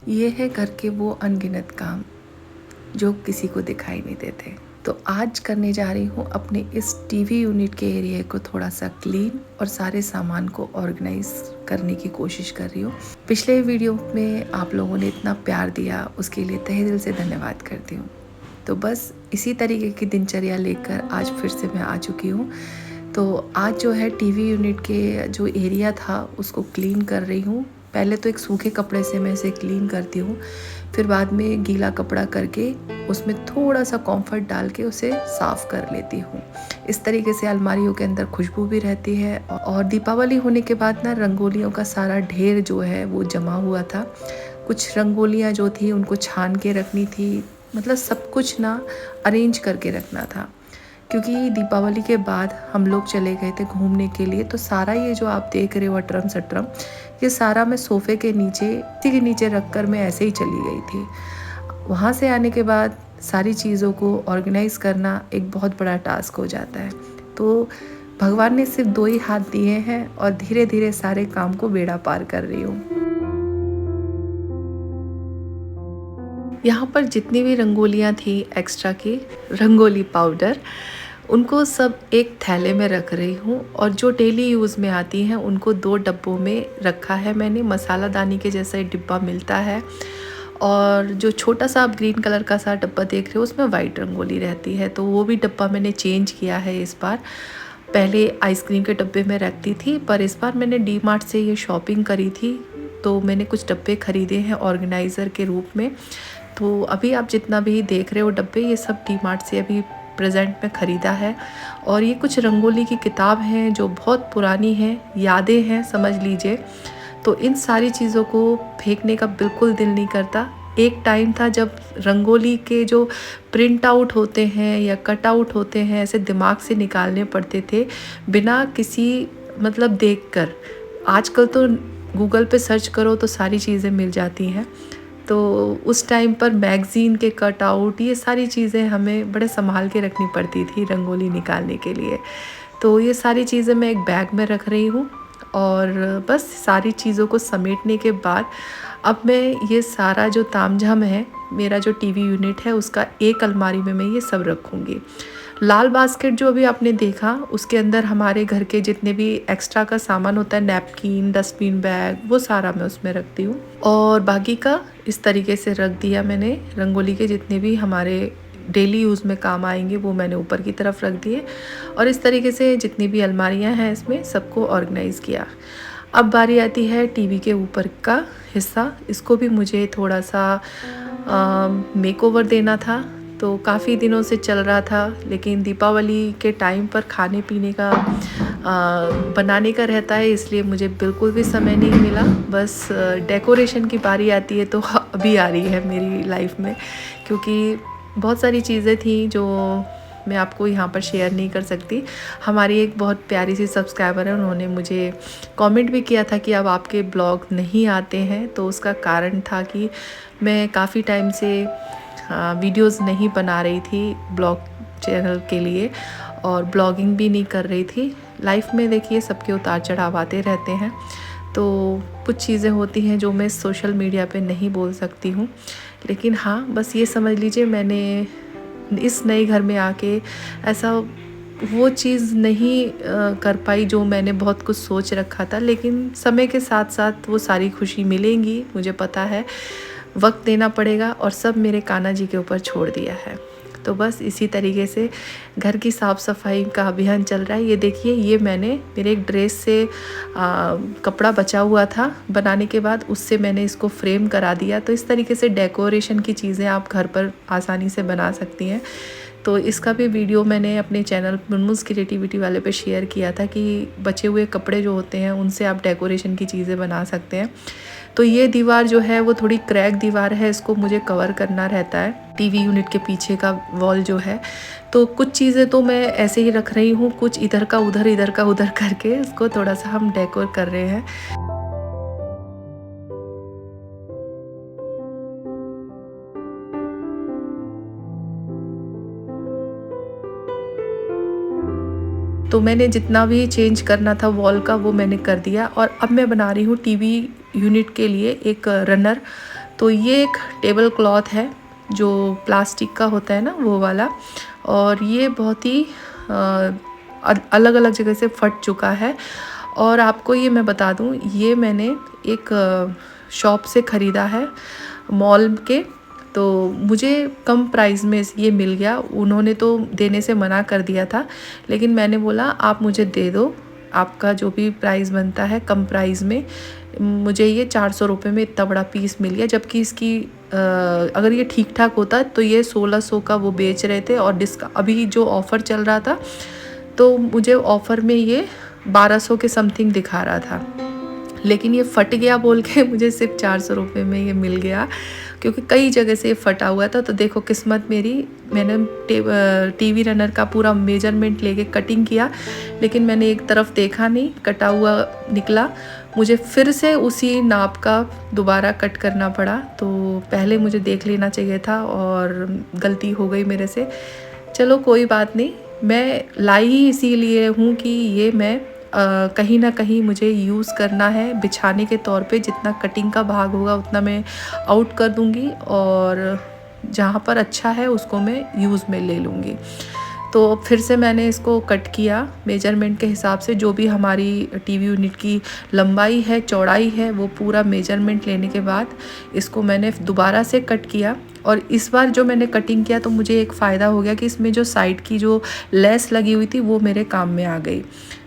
ये है घर के वो अनगिनत काम जो किसी को दिखाई नहीं देते। तो आज करने जा रही हूँ अपने इस टीवी यूनिट के एरिया को थोड़ा सा क्लीन और सारे सामान को ऑर्गेनाइज करने की कोशिश कर रही हूँ। पिछले वीडियो में आप लोगों ने इतना प्यार दिया, उसके लिए तहे दिल से धन्यवाद करती हूँ। तो बस इसी तरीके की दिनचर्या लेकर आज फिर से मैं आ चुकी हूँ। तो आज जो है टीवी यूनिट के जो एरिया था उसको क्लीन कर रही हूँ। पहले तो एक सूखे कपड़े से मैं इसे क्लीन करती हूँ, फिर बाद में गीला कपड़ा करके उसमें थोड़ा सा कॉम्फर्ट डाल के उसे साफ़ कर लेती हूँ। इस तरीके से अलमारियों के अंदर खुशबू भी रहती है। और दीपावली होने के बाद ना रंगोलियों का सारा ढेर जो है वो जमा हुआ था। कुछ रंगोलियाँ जो थी उनको छान के रखनी थी, मतलब सब कुछ ना अरेंज करके रखना था, क्योंकि दीपावली के बाद हम लोग चले गए थे घूमने के लिए। तो सारा ये जो आप देख रहे हो अटरम सटरम, ये सारा मैं सोफ़े के नीचे, इसी के नीचे रख कर मैं ऐसे ही चली गई थी। वहाँ से आने के बाद सारी चीज़ों को ऑर्गेनाइज़ करना एक बहुत बड़ा टास्क हो जाता है। तो भगवान ने सिर्फ 2 ही हाथ दिए हैं और धीरे धीरे सारे काम को बेड़ा पार कर रही हूँ। यहाँ पर जितनी भी रंगोलियाँ थी एक्स्ट्रा की, रंगोली पाउडर, उनको सब एक थैले में रख रही हूँ। और जो डेली यूज़ में आती हैं उनको 2 डब्बों में रखा है मैंने। मसाला दानी के जैसा एक डिब्बा मिलता है, और जो छोटा सा आप ग्रीन कलर का सा डब्बा देख रहे हो उसमें वाइट रंगोली रहती है। तो वो भी डब्बा मैंने चेंज किया है इस बार। पहले आइसक्रीम के डब्बे में रखती थी, पर इस बार मैंने डी मार्ट से ये शॉपिंग करी थी, तो मैंने कुछ डब्बे ख़रीदे हैं ऑर्गेनाइज़र के रूप में। तो अभी आप जितना भी देख रहे हो डब्बे, ये सब डी मार्ट से अभी प्रेजेंट में ख़रीदा है। और ये कुछ रंगोली की किताब हैं जो बहुत पुरानी हैं, यादें हैं समझ लीजिए। तो इन सारी चीज़ों को फेंकने का बिल्कुल दिल नहीं करता। एक टाइम था जब रंगोली के जो प्रिंट आउट होते हैं या कट आउट होते हैं, ऐसे दिमाग से निकालने पड़ते थे बिना किसी मतलब देखकर। आजकल तो गूगल पे सर्च करो तो सारी चीज़ें मिल जाती हैं। तो उस टाइम पर मैगज़ीन के कट आउट, ये सारी चीज़ें हमें बड़े संभाल के रखनी पड़ती थी रंगोली निकालने के लिए। तो ये सारी चीज़ें मैं एक बैग में रख रही हूँ। और बस सारी चीज़ों को समेटने के बाद अब मैं ये सारा जो तामझाम है, मेरा जो टीवी यूनिट है, उसका एक अलमारी में मैं ये सब रखूँगी। लाल बास्केट जो अभी आपने देखा, उसके अंदर हमारे घर के जितने भी एक्स्ट्रा का सामान होता है, नैपकिन, डस्टबिन बैग, वो सारा मैं उसमें रखती हूँ। और बाकी का इस तरीके से रख दिया मैंने। रंगोली के जितने भी हमारे डेली यूज़ में काम आएंगे वो मैंने ऊपर की तरफ रख दिए। और इस तरीके से जितनी भी अलमारियाँ हैं इसमें सबको ऑर्गेनाइज़ किया। अब बारी आती है टीवी के ऊपर का हिस्सा। इसको भी मुझे थोड़ा सा मेकओवर देना था। तो काफ़ी दिनों से चल रहा था, लेकिन दीपावली के टाइम पर खाने पीने का बनाने का रहता है, इसलिए मुझे बिल्कुल भी समय नहीं मिला। बस डेकोरेशन की बारी आती है तो अभी आ रही है मेरी लाइफ में, क्योंकि बहुत सारी चीज़ें थी जो मैं आपको यहाँ पर शेयर नहीं कर सकती। हमारी एक बहुत प्यारी सी सब्सक्राइबर है, उन्होंने मुझे कमेंट भी किया था कि अब आपके ब्लॉग नहीं आते हैं। तो उसका कारण था कि मैं काफ़ी टाइम से वीडियोस नहीं बना रही थी ब्लॉग चैनल के लिए, और ब्लॉगिंग भी नहीं कर रही थी। लाइफ में देखिए सबके उतार चढ़ाव आते रहते हैं, तो कुछ चीज़ें होती हैं जो मैं सोशल मीडिया पे नहीं बोल सकती हूँ। लेकिन हाँ, बस ये समझ लीजिए मैंने इस नए घर में आके ऐसा वो चीज़ नहीं कर पाई जो मैंने बहुत कुछ सोच रखा था। लेकिन समय के साथ साथ वो सारी खुशी मिलेंगी, मुझे पता है। वक्त देना पड़ेगा, और सब मेरे कान्हा जी के ऊपर छोड़ दिया है। तो बस इसी तरीके से घर की साफ़ सफाई का अभियान चल रहा है। ये देखिए, ये मैंने मेरे एक ड्रेस से कपड़ा बचा हुआ था बनाने के बाद, उससे मैंने इसको फ्रेम करा दिया। तो इस तरीके से डेकोरेशन की चीज़ें आप घर पर आसानी से बना सकती हैं। तो इसका भी वीडियो मैंने अपने चैनल मुनमुन्स क्रिएटिविटी वाले पे शेयर किया था कि बचे हुए कपड़े जो होते हैं उनसे आप डेकोरेशन की चीज़ें बना सकते हैं। तो ये दीवार जो है वो थोड़ी क्रैक दीवार है, इसको मुझे कवर करना रहता है, टीवी यूनिट के पीछे का वॉल जो है। तो कुछ चीज़ें तो मैं ऐसे ही रख रही हूँ, कुछ इधर का उधर करके इसको थोड़ा सा हम डेकोर कर रहे हैं। तो मैंने जितना भी चेंज करना था वॉल का वो मैंने कर दिया। और अब मैं बना रही हूँ टीवी यूनिट के लिए एक रनर। तो ये एक टेबल क्लॉथ है जो प्लास्टिक का होता है ना, वो वाला, और ये बहुत ही अलग अलग जगह से फट चुका है। और आपको ये मैं बता दूं, ये मैंने एक शॉप से ख़रीदा है, मॉल के। तो मुझे कम प्राइस में ये मिल गया। उन्होंने तो देने से मना कर दिया था, लेकिन मैंने बोला आप मुझे दे दो, आपका जो भी प्राइस बनता है कम प्राइस में। मुझे ये 400 रुपये में इतना बड़ा पीस मिल गया, जबकि इसकी अगर ये ठीक ठाक होता तो ये 1600 का वो बेच रहे थे, और अभी जो ऑफ़र चल रहा था तो मुझे ऑफ़र में ये 1200 के समथिंग दिखा रहा था। लेकिन ये फट गया बोल के मुझे सिर्फ 400 रुपये में ये मिल गया, क्योंकि कई जगह से ये फटा हुआ था। तो देखो किस्मत मेरी, मैंने टीवी रनर का पूरा मेजरमेंट लेके कटिंग किया, लेकिन मैंने एक तरफ देखा नहीं, कटा हुआ निकला। मुझे फिर से उसी नाप का दोबारा कट करना पड़ा। तो पहले मुझे देख लेना चाहिए था, और गलती हो गई मेरे से। चलो कोई बात नहीं, मैं लाई ही इसीलिए हूँ कि ये मैं कहीं ना कहीं मुझे यूज़ करना है बिछाने के तौर पे। जितना कटिंग का भाग होगा उतना मैं आउट कर दूँगी, और जहाँ पर अच्छा है उसको मैं यूज़ में ले लूँगी। तो फिर से मैंने इसको कट किया मेजरमेंट के हिसाब से। जो भी हमारी टीवी यूनिट की लंबाई है, चौड़ाई है, वो पूरा मेजरमेंट लेने के बाद इसको मैंने दोबारा से कट किया। और इस बार जो मैंने कटिंग किया तो मुझे एक फ़ायदा हो गया कि इसमें जो साइड की जो लेस लगी हुई थी वो मेरे काम में आ गई।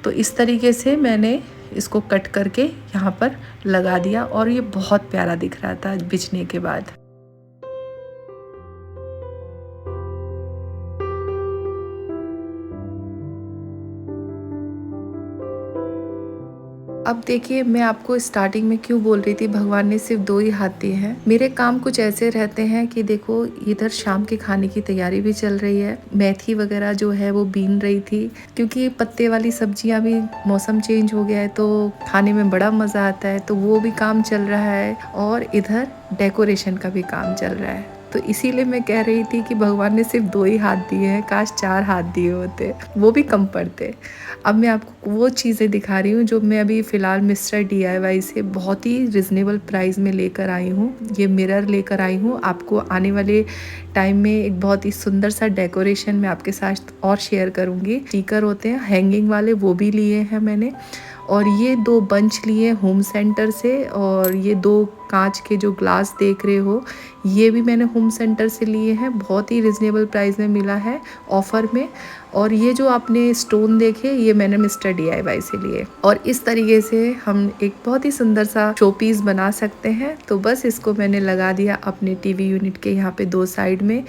तो इस तरीके से मैंने इसको कट करके यहाँ पर लगा दिया, और ये बहुत प्यारा दिख रहा था बिछने के बाद। अब देखिए, मैं आपको स्टार्टिंग में क्यों बोल रही थी भगवान ने सिर्फ 2 ही हाथ दिए हैं। मेरे काम कुछ ऐसे रहते हैं कि देखो, इधर शाम के खाने की तैयारी भी चल रही है। मेथी वगैरह जो है वो बीन रही थी, क्योंकि पत्ते वाली सब्जियां भी, मौसम चेंज हो गया है तो खाने में बड़ा मज़ा आता है, तो वो भी काम चल रहा है। और इधर डेकोरेशन का भी काम चल रहा है। तो इसीलिए मैं कह रही थी कि भगवान ने सिर्फ 2 ही हाथ दिए हैं, काश 4 हाथ दिए होते, वो भी कम पड़ते। अब मैं आपको वो चीज़ें दिखा रही हूँ जो मैं अभी फ़िलहाल मिस्टर DIY से बहुत ही रिजनेबल प्राइस में लेकर आई हूँ। ये मिरर लेकर आई हूँ। आपको आने वाले टाइम में एक बहुत ही सुंदर सा डेकोरेशन मैं आपके साथ और शेयर करूँगी। स्टिकर होते हैं हैंगिंग वाले, वो भी लिए हैं मैंने। और ये 2 बंच लिए होम सेंटर से, और ये 2 कांच के जो ग्लास देख रहे हो, ये भी मैंने होम सेंटर से लिए हैं। बहुत ही रिजनेबल प्राइस में मिला है ऑफ़र में। और ये जो आपने स्टोन देखे, ये मैंने मिस्टर DIY से लिए। और इस तरीके से हम एक बहुत ही सुंदर सा शो पीस बना सकते हैं। तो बस इसको मैंने लगा दिया अपने टीवी यूनिट के यहाँ पे 2 साइड में।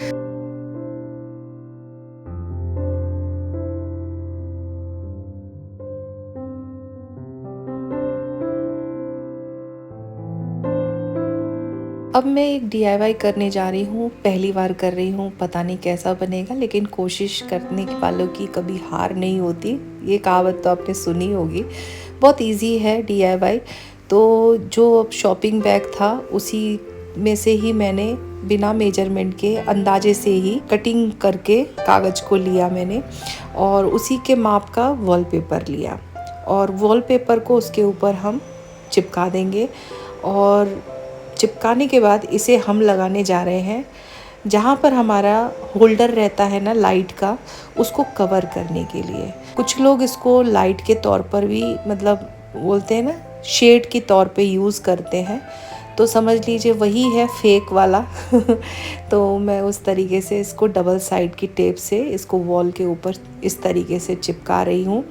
अब मैं एक DIY करने जा रही हूँ, पहली बार कर रही हूँ, पता नहीं कैसा बनेगा, लेकिन कोशिश करने वालों की कभी हार नहीं होती। ये कहावत तो आपने सुनी होगी। बहुत इजी है DIY। तो जो अब शॉपिंग बैग था उसी में से ही मैंने बिना मेजरमेंट के अंदाजे से ही कटिंग करके कागज़ को लिया मैंने, और उसी के माप का वॉलपेपर लिया, और वॉलपेपर को उसके ऊपर हम चिपका देंगे। और चिपकाने के बाद इसे हम लगाने जा रहे हैं जहाँ पर हमारा होल्डर रहता है ना लाइट का, उसको कवर करने के लिए। कुछ लोग इसको लाइट के तौर पर भी, मतलब बोलते हैं ना, शेड के तौर पे यूज़ करते हैं। तो समझ लीजिए वही है फेक वाला। तो मैं उस तरीके से इसको डबल साइड की टेप से इसको वॉल के ऊपर इस तरीके से चिपका रही हूँ।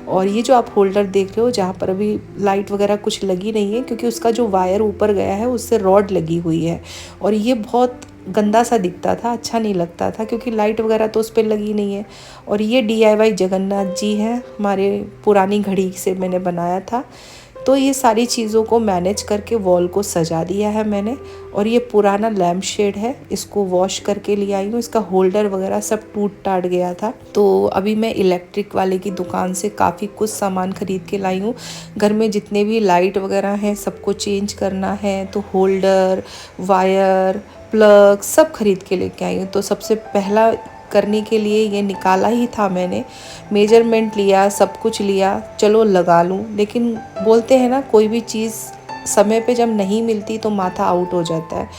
और ये जो आप होल्डर देख रहे हो, जहाँ पर अभी लाइट वगैरह कुछ लगी नहीं है, क्योंकि उसका जो वायर ऊपर गया है उससे रॉड लगी हुई है, और ये बहुत गंदा सा दिखता था, अच्छा नहीं लगता था, क्योंकि लाइट वगैरह तो उस पर लगी नहीं है। और ये DIY जगन्नाथ जी हैं, हमारे पुरानी घड़ी से मैंने बनाया था। तो ये सारी चीज़ों को मैनेज करके वॉल को सजा दिया है मैंने। और ये पुराना लैम्प शेड है, इसको वॉश करके ले आई हूँ। इसका होल्डर वगैरह सब टूट टाट गया था, तो अभी मैं इलेक्ट्रिक वाले की दुकान से काफ़ी कुछ सामान ख़रीद के लाई हूँ। घर में जितने भी लाइट वगैरह हैं सबको चेंज करना है, तो होल्डर, वायर, प्लग सब खरीद के लेके आई हूँ। तो सबसे पहला करने के लिए ये निकाला ही था मैंने, मेजरमेंट लिया, सब कुछ लिया, चलो लगा लूँ। लेकिन बोलते हैं ना, कोई भी चीज़ समय पे जब नहीं मिलती तो माथा आउट हो जाता है।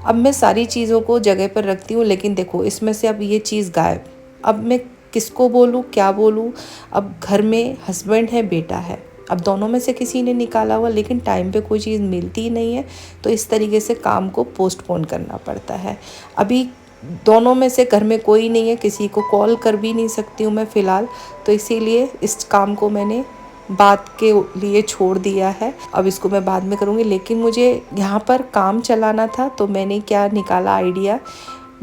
अब मैं सारी चीज़ों को जगह पर रखती हूँ, लेकिन देखो इसमें से अब ये चीज़ गायब। अब मैं किसको बोलूँ, क्या बोलूँ? अब घर में हस्बैंड है, बेटा है, अब दोनों में से किसी ने निकाला हुआ, लेकिन टाइम पे कोई चीज़ मिलती ही नहीं है, तो इस तरीके से काम को पोस्टपोन करना पड़ता है। अभी दोनों में से घर में कोई नहीं है, किसी को कॉल कर भी नहीं सकती हूँ मैं फ़िलहाल, तो इसीलिए इस काम को मैंने बात के लिए छोड़ दिया है। अब इसको मैं बाद में करूँगी, लेकिन मुझे यहाँ पर काम चलाना था, तो मैंने क्या निकाला आइडिया।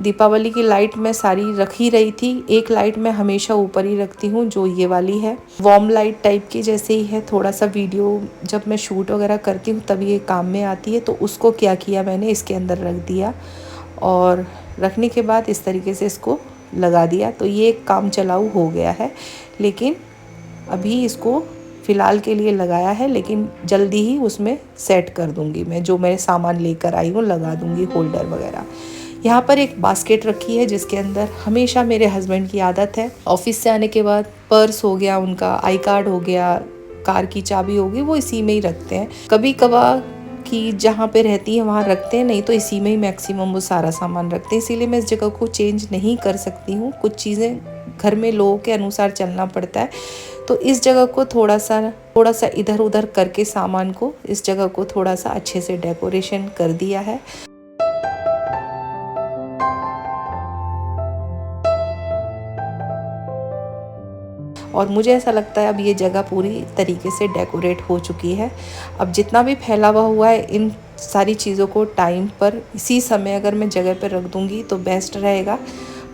दीपावली की लाइट मैं सारी रख ही रही थी। एक लाइट मैं हमेशा ऊपर ही रखती हूँ, जो ये वाली है, वार्म लाइट टाइप की जैसे ही है। थोड़ा सा वीडियो जब मैं शूट वगैरह करती हूँ तब ये काम में आती है, तो उसको क्या किया मैंने, इसके अंदर रख दिया और रखने के बाद इस तरीके से इसको लगा दिया। तो ये काम चलाऊ हो गया है, लेकिन अभी इसको फ़िलहाल के लिए लगाया है, लेकिन जल्दी ही उसमें सेट कर दूँगी मैं। जो मैं सामान लेकर आई हूँ लगा दूँगी, होल्डर वगैरह। यहाँ पर एक बास्केट रखी है जिसके अंदर हमेशा मेरे हस्बैंड की आदत है, ऑफिस से आने के बाद पर्स हो गया उनका, आई कार्ड हो गया, कार की चाबी होगी, वो इसी में ही रखते हैं। कभी कभार कि जहाँ पे रहती है वहाँ रखते हैं, नहीं तो इसी में ही मैक्सिमम वो सारा सामान रखते हैं। इसीलिए मैं इस जगह को चेंज नहीं कर सकती हूँ। कुछ चीज़ें घर में लोगों के अनुसार चलना पड़ता है, तो इस जगह को थोड़ा सा इधर उधर करके सामान को, इस जगह को थोड़ा सा अच्छे से डेकोरेशन कर दिया है। और मुझे ऐसा लगता है अब ये जगह पूरी तरीके से डेकोरेट हो चुकी है। अब जितना भी फैला हुआ है इन सारी चीज़ों को टाइम पर इसी समय अगर मैं जगह पर रख दूँगी तो बेस्ट रहेगा।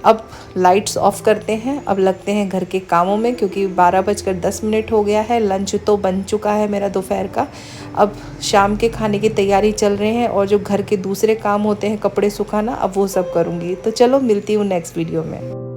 अब लाइट्स ऑफ करते हैं, अब लगते हैं घर के कामों में, क्योंकि 12:10 हो गया है। लंच तो बन चुका है मेरा दोपहर का, अब शाम के खाने की तैयारी चल रहे हैं, और जो घर के दूसरे काम होते हैं, कपड़े सुखाना, अब वो सब करूँगी। तो चलो मिलती हूँ नेक्स्ट वीडियो में।